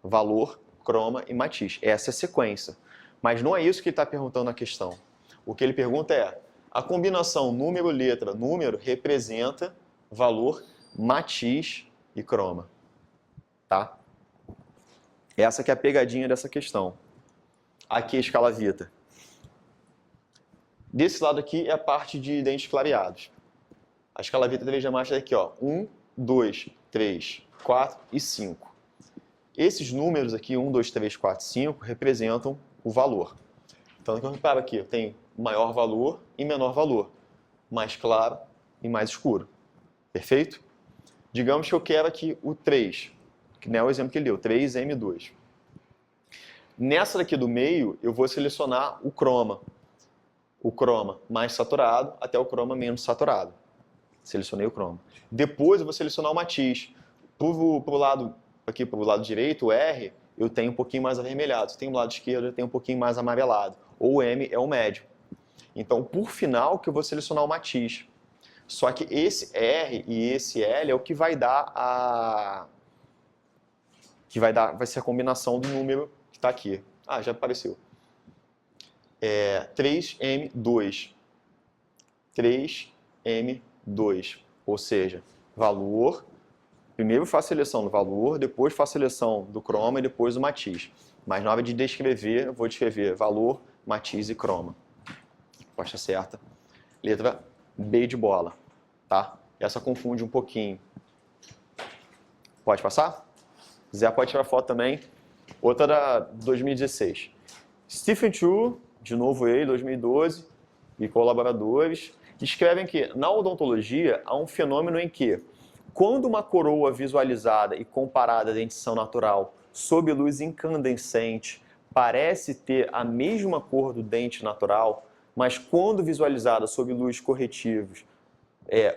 Valor, croma e matiz. Essa é a sequência. Mas não é isso que ele está perguntando na questão. O que ele pergunta é, a combinação número, letra, número representa valor, matiz e croma. Tá? Essa que é a pegadinha dessa questão. Aqui a escala Vita. Desse lado aqui é a parte de dentes clareados. A escala Vita 3 Master é aqui, ó. 1, 2, 3, 4 e 5. Esses números aqui, 1, 2, 3, 4, 5, representam o valor. Então, eu reparo aqui, eu tenho maior valor e menor valor. Mais claro e mais escuro. Perfeito? Digamos que eu quero aqui o 3, que não é o exemplo que ele deu, 3M2. Nessa daqui do meio, eu vou selecionar o croma. O croma mais saturado até o croma menos saturado. Selecionei o croma. Depois eu vou selecionar o matiz. Pro lado direito, o R, eu tenho um pouquinho mais avermelhado. Se tem o lado esquerdo, eu tenho um pouquinho mais amarelado. Ou o M é o médio. Então, por final, que eu vou selecionar o matiz. Só que esse R e esse L é o que vai dar vai ser a combinação do número que está aqui. Ah, já apareceu. 3M2. 3M2. Ou seja, valor. Primeiro faço a seleção do valor, depois faço a seleção do croma e depois do matiz. Mas na hora de descrever, eu vou descrever valor, matiz e croma. Resposta certa. Letra B de bola. Tá? Essa confunde um pouquinho. Pode passar? Zé pode tirar foto também. Outra da 2016. Stephen Chu, de novo ele, 2012, e colaboradores, escrevem que na odontologia há um fenômeno em que, quando uma coroa visualizada e comparada à dentição natural sob luz incandescente parece ter a mesma cor do dente natural, mas quando visualizada sob luz corretivos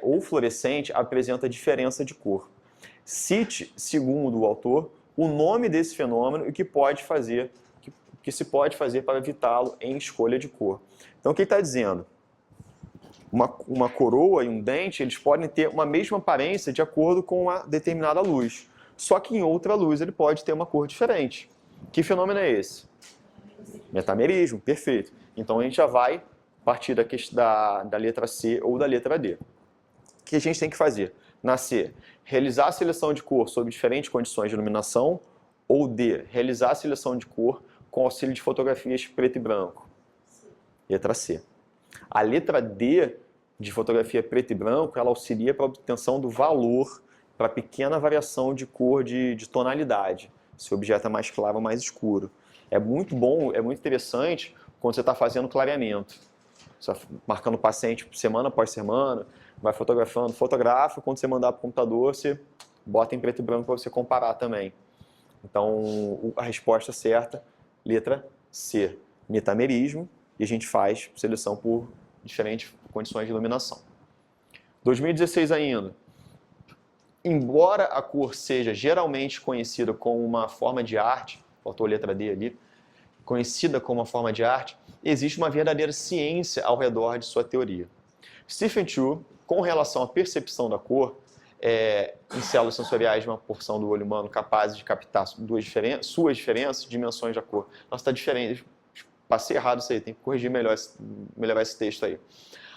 ou fluorescente apresenta diferença de cor. Cite, segundo o autor, o nome desse fenômeno e o que se pode fazer para evitá-lo em escolha de cor. Então, o que ele está dizendo? Uma coroa e um dente, eles podem ter uma mesma aparência de acordo com uma determinada luz. Só que em outra luz ele pode ter uma cor diferente. Que fenômeno é esse? Metamerismo, perfeito. Então a gente já vai partir da letra C ou da letra D. O que a gente tem que fazer? Na C, realizar a seleção de cor sob diferentes condições de iluminação. Ou D, realizar a seleção de cor com auxílio de fotografias preto e branco. Letra C. A letra D, de fotografia preto e branco, ela auxilia para a obtenção do valor para pequena variação de cor de tonalidade. Se o objeto é mais claro ou mais escuro. É muito bom, é muito interessante quando você está fazendo clareamento. Você está marcando o paciente semana após semana, vai fotografando, fotografa, quando você mandar para o computador, você bota em preto e branco para você comparar também. Então, a resposta certa, letra C, metamerismo, e a gente faz seleção por diferentes condições de iluminação. 2016 ainda. Embora a cor seja geralmente conhecida como uma forma de arte, faltou a letra D ali, conhecida como uma forma de arte, existe uma verdadeira ciência ao redor de sua teoria. Stephen Chu, com relação à percepção da cor, em células sensoriais de uma porção do olho humano capazes de captar suas diferenças, dimensões da cor. Nossa, está diferente. Passei errado isso aí, tem que corrigir melhorar esse texto aí.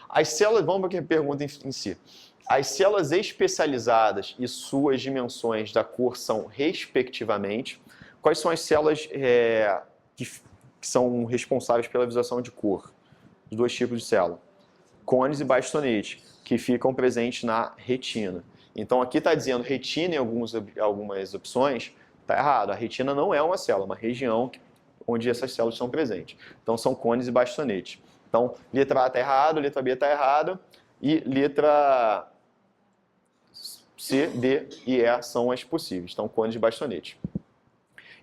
As células, vamos para a pergunta em si. As células especializadas e suas dimensões da cor são, respectivamente, quais são as células que são responsáveis pela visualização de cor? Os dois tipos de célula. Cones e bastonete, que ficam presentes na retina. Então aqui está dizendo retina em algumas opções, está errado. A retina não é uma célula, é uma região onde essas células estão presentes. Então são cones e bastonete. Então letra A está errado, letra B está errada e letra C, D e E são as possíveis. Então cones e bastonete.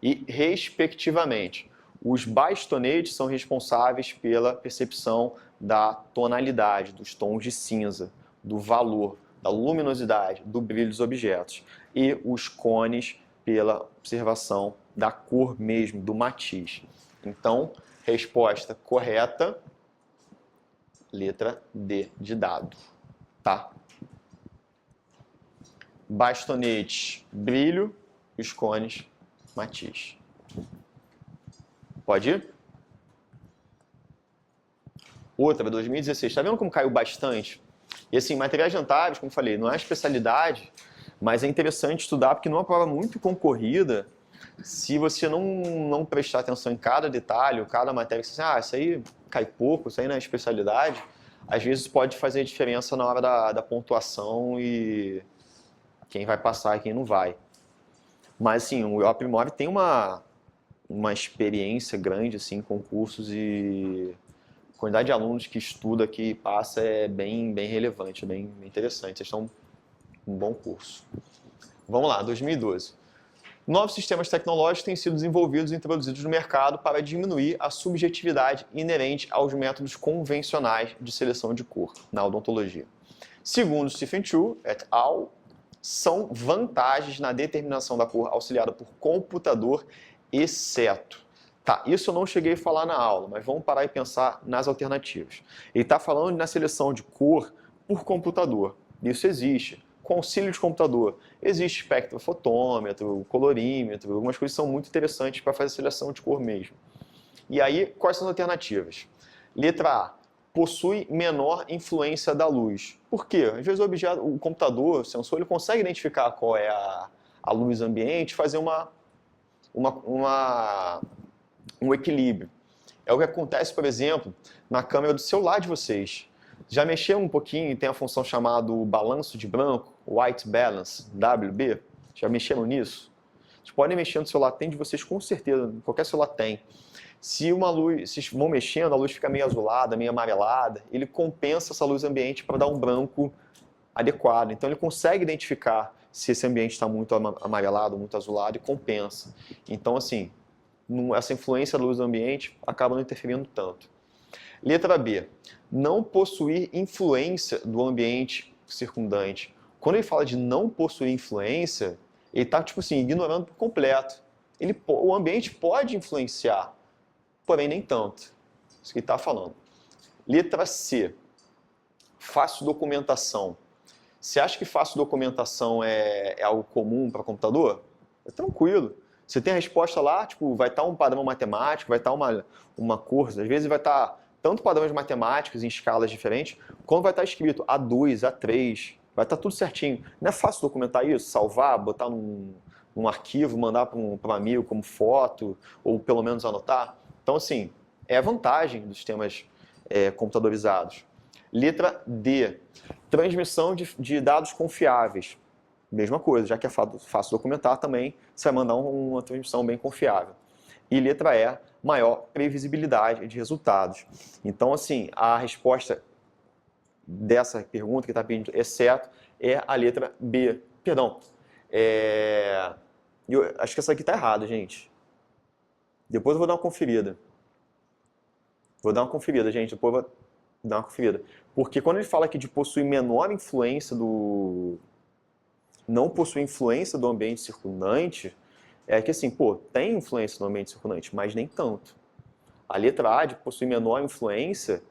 E respectivamente, os bastonetes são responsáveis pela percepção da tonalidade, dos tons de cinza, do valor, da luminosidade, do brilho dos objetos. E os cones pela observação da cor mesmo, do matiz. Então, resposta correta, letra D de dado. Tá? Bastonetes, brilho, os cones, matiz. Pode ir? Outra, 2016. Está vendo como caiu bastante? E assim, materiais dentários, como falei, não é especialidade, mas é interessante estudar porque numa prova muito concorrida, se você não prestar atenção em cada detalhe, cada matéria, você diz, isso aí cai pouco, isso aí na especialidade, às vezes pode fazer diferença na hora da pontuação e quem vai passar e quem não vai. Mas, assim, o Aprimore tem uma experiência grande, assim, em concursos e a quantidade de alunos que estuda, que passa é bem relevante, bem interessante. Vocês estão um bom curso. Vamos lá, 2012. Novos sistemas tecnológicos têm sido desenvolvidos e introduzidos no mercado para diminuir a subjetividade inerente aos métodos convencionais de seleção de cor na odontologia. Segundo Stephen Chu et al., são vantagens na determinação da cor auxiliada por computador, exceto. Tá, isso eu não cheguei a falar na aula, mas vamos parar e pensar nas alternativas. Ele está falando na seleção de cor por computador. Isso existe. Com auxílio de computador, existe espectrofotômetro, colorímetro, algumas coisas são muito interessantes para fazer a seleção de cor mesmo. E aí, quais são as alternativas? Letra A, possui menor influência da luz. Por quê? Às vezes o computador, o sensor, ele consegue identificar qual é a luz ambiente e fazer um equilíbrio. É o que acontece, por exemplo, na câmera do celular de vocês. Já mexeram um pouquinho e tem a função chamada balanço de branco, White Balance, WB? Já mexeram nisso? Vocês podem mexer no celular, tem de vocês com certeza, qualquer celular tem. Se vocês vão mexendo, a luz fica meio azulada, meio amarelada, ele compensa essa luz ambiente para dar um branco adequado. Então ele consegue identificar se esse ambiente está muito amarelado, muito azulado e compensa. Então assim, essa influência da luz ambiente acaba não interferindo tanto. Letra B, não possuir influência do ambiente circundante. Quando ele fala de não possuir influência, ele está, tipo assim, ignorando por completo. O ambiente pode influenciar, porém nem tanto. Isso que ele está falando. Letra C, fácil documentação. Você acha que fácil documentação é algo comum para computador? É tranquilo. Você tem a resposta lá, tipo, vai estar um padrão matemático, vai estar uma cor, às vezes vai estar tanto padrões matemáticos em escalas diferentes, como vai estar escrito A2, A3, vai estar tudo certinho. Não é fácil documentar isso, salvar, botar num arquivo, mandar para um amigo como foto, ou pelo menos anotar. Então, assim, é a vantagem dos sistemas computadorizados. Letra D, transmissão de dados confiáveis. Mesma coisa, já que é fácil documentar também, você vai mandar uma transmissão bem confiável. E letra E, maior previsibilidade de resultados. Então, assim, a resposta dessa pergunta que está pedindo, exceto, é a letra B. Perdão, eu acho que essa aqui está errada, gente. Depois eu vou dar uma conferida. Vou dar uma conferida, gente. Depois eu vou dar uma conferida. Porque quando ele fala aqui de possuir menor influência não possui influência do ambiente circundante, é que assim, pô, tem influência no ambiente circundante, mas nem tanto. A letra A de possuir menor influência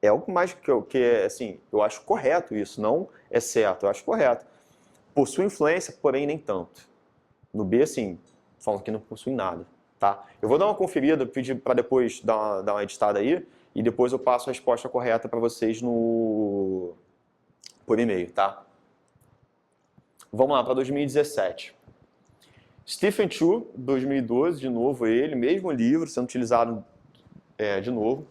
é algo mais que assim, eu acho correto isso, não é certo, eu acho correto. Possui influência, porém nem tanto. No B, assim, falam que não possui nada, tá? Eu vou dar uma conferida, pedir para depois dar uma editada aí, e depois eu passo a resposta correta para vocês por e-mail, tá? Vamos lá, para 2017. Stephen Chu, 2012, de novo ele, mesmo livro, sendo utilizado de novo.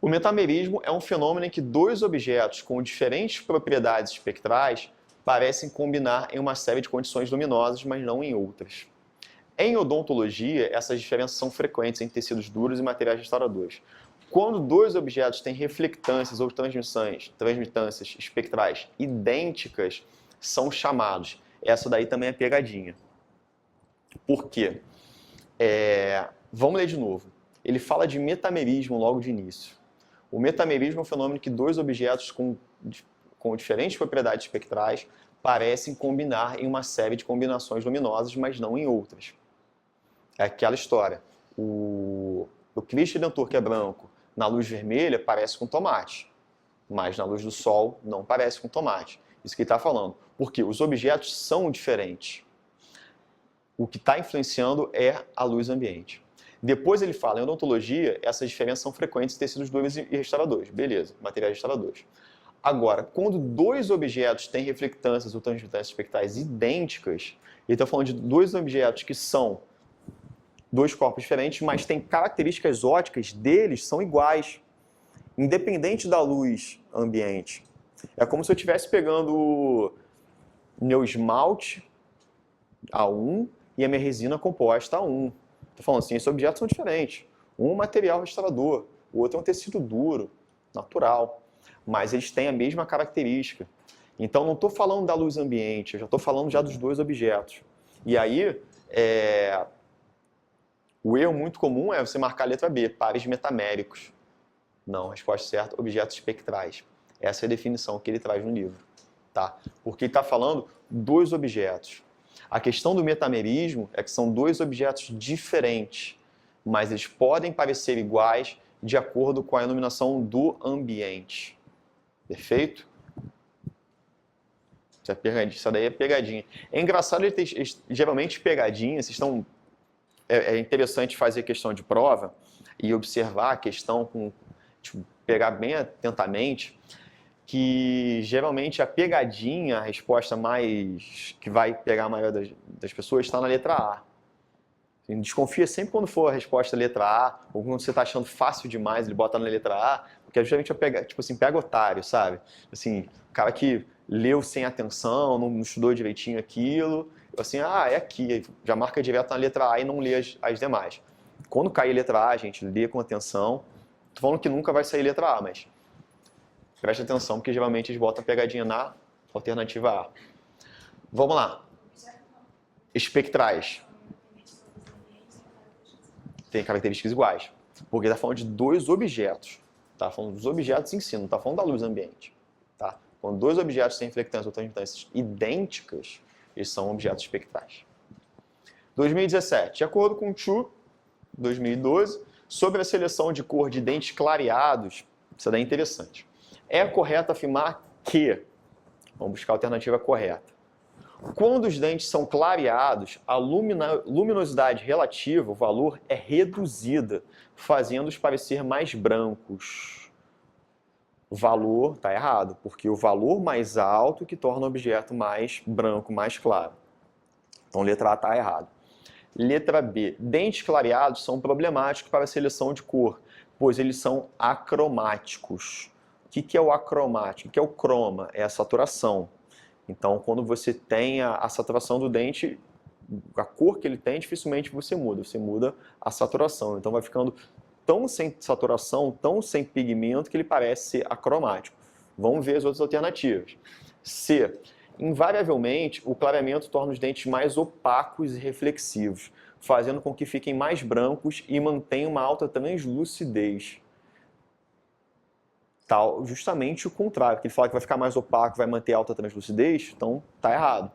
O metamerismo é um fenômeno em que dois objetos com diferentes propriedades espectrais parecem combinar em uma série de condições luminosas, mas não em outras. Em odontologia, essas diferenças são frequentes em tecidos duros e materiais restauradores. Quando dois objetos têm reflectâncias ou transmitâncias espectrais idênticas, são chamados. Essa daí também é pegadinha. Por quê? Vamos ler de novo. Ele fala de metamerismo logo de início. O metamerismo é um fenômeno que dois objetos com diferentes propriedades espectrais parecem combinar em uma série de combinações luminosas, mas não em outras. É aquela história. O Cristo Redentor, que é branco, na luz vermelha parece com tomate, mas na luz do sol não parece com tomate. Isso que ele está falando. Porque os objetos são diferentes. O que está influenciando é a luz ambiente. Depois ele fala, em odontologia, essas diferenças são frequentes em tecidos duros e restauradores. Beleza, materiais restauradores. Agora, quando dois objetos têm reflectâncias ou transmitâncias espectrais idênticas, ele está falando de dois objetos que são dois corpos diferentes, mas têm características óticas deles são iguais, independente da luz ambiente. É como se eu estivesse pegando meu esmalte A1 e a minha resina composta A1. Estou falando assim, esses objetos são diferentes. Um é um material restaurador, o outro é um tecido duro, natural. Mas eles têm a mesma característica. Então, não estou falando da luz ambiente, eu já estou falando já dos dois objetos. E aí, o erro muito comum é você marcar a letra B, pares metaméricos. Não, resposta certa, objetos espectrais. Essa é a definição que ele traz no livro. Tá? Porque ele está falando dos objetos. A questão do metamerismo é que são dois objetos diferentes, mas eles podem parecer iguais de acordo com a iluminação do ambiente. Perfeito? Isso daí é pegadinha. É engraçado ele ter, geralmente pegadinha, vocês estão, é interessante fazer questão de prova e observar a questão com, tipo, pegar bem atentamente, que geralmente a pegadinha, a resposta mais que vai pegar a maioria das pessoas está na letra A. Desconfia sempre quando for a resposta letra A, ou quando você está achando fácil demais, ele bota na letra A, porque justamente eu pego, tipo assim, pega otário, sabe? Assim, o cara que leu sem atenção, não estudou direitinho aquilo, assim, é aqui, já marca direto na letra A e não lê as demais. Quando cair letra A, gente, lê com atenção. Tô falando que nunca vai sair letra A, mas preste atenção, porque geralmente eles botam a pegadinha na alternativa A. Vamos lá. Espectrais. Tem características iguais. Porque está falando de dois objetos. Está falando dos objetos em si, não está falando da luz ambiente. Tá? Quando dois objetos têm reflectância ou transmitâncias idênticas, eles são objetos espectrais. 2017. De acordo com Chu, 2012, sobre a seleção de cor de dentes clareados, isso daí é interessante. É correto afirmar que, vamos buscar a alternativa correta, quando os dentes são clareados, a luminosidade relativa, o valor, é reduzida, fazendo-os parecer mais brancos. O valor está errado, porque o valor mais alto que torna o objeto mais branco, mais claro. Então, letra A está errado. Letra B. Dentes clareados são problemáticos para a seleção de cor, pois eles são acromáticos. O que é o acromático? O que é o croma? É a saturação. Então, quando você tem a saturação do dente, a cor que ele tem, dificilmente você muda a saturação. Então, vai ficando tão sem saturação, tão sem pigmento, que ele parece ser acromático. Vamos ver as outras alternativas. C. Invariavelmente, o clareamento torna os dentes mais opacos e reflexivos, fazendo com que fiquem mais brancos e mantenham uma alta translucidez. Tal, justamente o contrário, que ele fala que vai ficar mais opaco, vai manter alta translucidez, então está errado.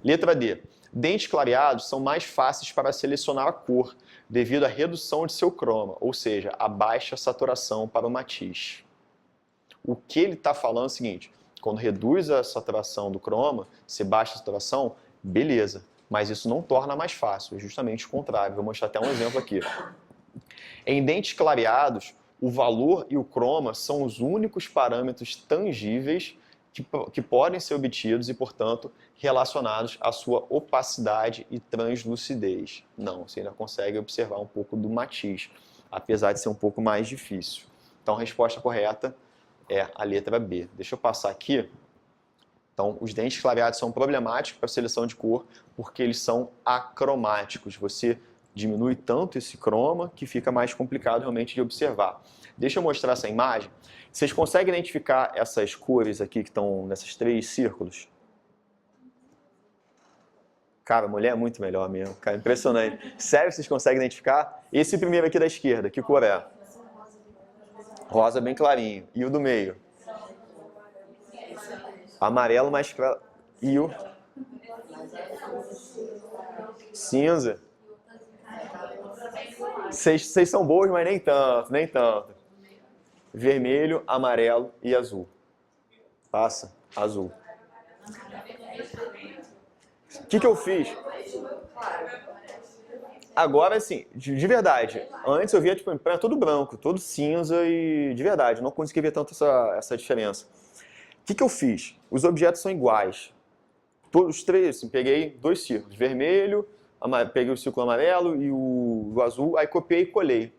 Letra D. Dentes clareados são mais fáceis para selecionar a cor, devido à redução de seu croma, ou seja, a baixa saturação para o matiz. O que ele está falando é o seguinte, quando reduz a saturação do croma, se baixa a saturação, beleza, mas isso não torna mais fácil, é justamente o contrário. Vou mostrar até um exemplo aqui. Em dentes clareados, o valor e o croma são os únicos parâmetros tangíveis que podem ser obtidos e, portanto, relacionados à sua opacidade e translucidez. Não, você ainda consegue observar um pouco do matiz, apesar de ser um pouco mais difícil. Então, a resposta correta é a letra B. Deixa eu passar aqui. Então, os dentes clareados são problemáticos para a seleção de cor porque eles são acromáticos. Você diminui tanto esse croma que fica mais complicado realmente de observar. Deixa eu mostrar essa imagem. Vocês conseguem identificar essas cores aqui que estão nesses 3 círculos? Cara, mulher é muito melhor mesmo, cara, impressionante. Sério, vocês conseguem identificar? Esse primeiro aqui da esquerda, que cor é? Rosa bem clarinho. E o do meio? Amarelo mais claro. E o? Cinza. Vocês são boas, mas nem tanto, nem tanto. Vermelho, amarelo e azul. Passa, azul. O que eu fiz? Agora, assim, de verdade, antes eu via tipo, tudo branco, todo cinza e de verdade, não consegui ver tanto essa diferença. O que eu fiz? Os objetos são iguais. Todos os 3, assim, peguei 2 círculos, vermelho, peguei o círculo amarelo e o azul, aí copiei e colei.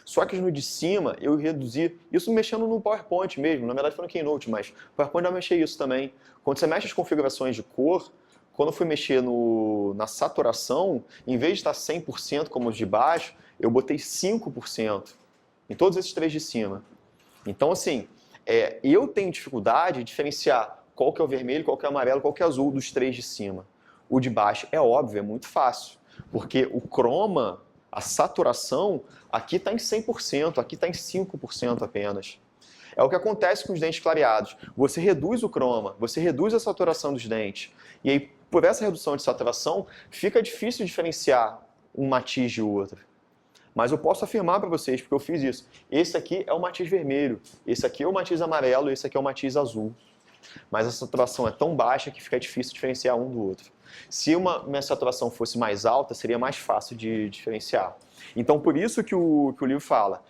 Só que no de cima eu reduzi, isso mexendo no PowerPoint mesmo, na verdade foi no Keynote, mas o PowerPoint já mexer isso também. Quando você mexe as configurações de cor, quando eu fui mexer na saturação, em vez de estar 100% como os de baixo, eu botei 5% em todos esses três de cima. Então assim, eu tenho dificuldade de diferenciar qual que é o vermelho, qual que é o amarelo, qual que é o azul dos três de cima. O de baixo é óbvio, é muito fácil, porque o croma, a saturação, aqui está em 100%, aqui está em 5% apenas. É o que acontece com os dentes clareados. Você reduz o croma, você reduz a saturação dos dentes. E aí, por essa redução de saturação, fica difícil diferenciar um matiz de outro. Mas eu posso afirmar para vocês, porque eu fiz isso. Esse aqui é o matiz vermelho, esse aqui é o matiz amarelo, esse aqui é o matiz azul. Mas a saturação é tão baixa que fica difícil diferenciar um do outro. Se minha saturação fosse mais alta, seria mais fácil de diferenciar. Então, por isso que o livro fala,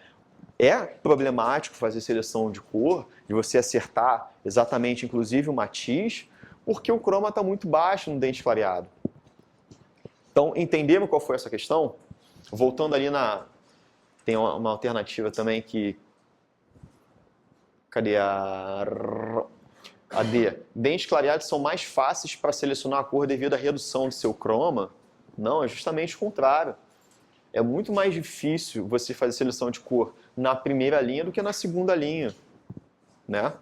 é problemático fazer seleção de cor, de você acertar exatamente, inclusive, o matiz, porque o croma está muito baixo no dente clareado. Então, entendemos qual foi essa questão? Voltando ali tem uma alternativa também que... Cadê a D? Dentes clareados são mais fáceis para selecionar a cor devido à redução do seu croma? Não, é justamente o contrário. É muito mais difícil você fazer seleção de cor na primeira linha do que na segunda linha, né?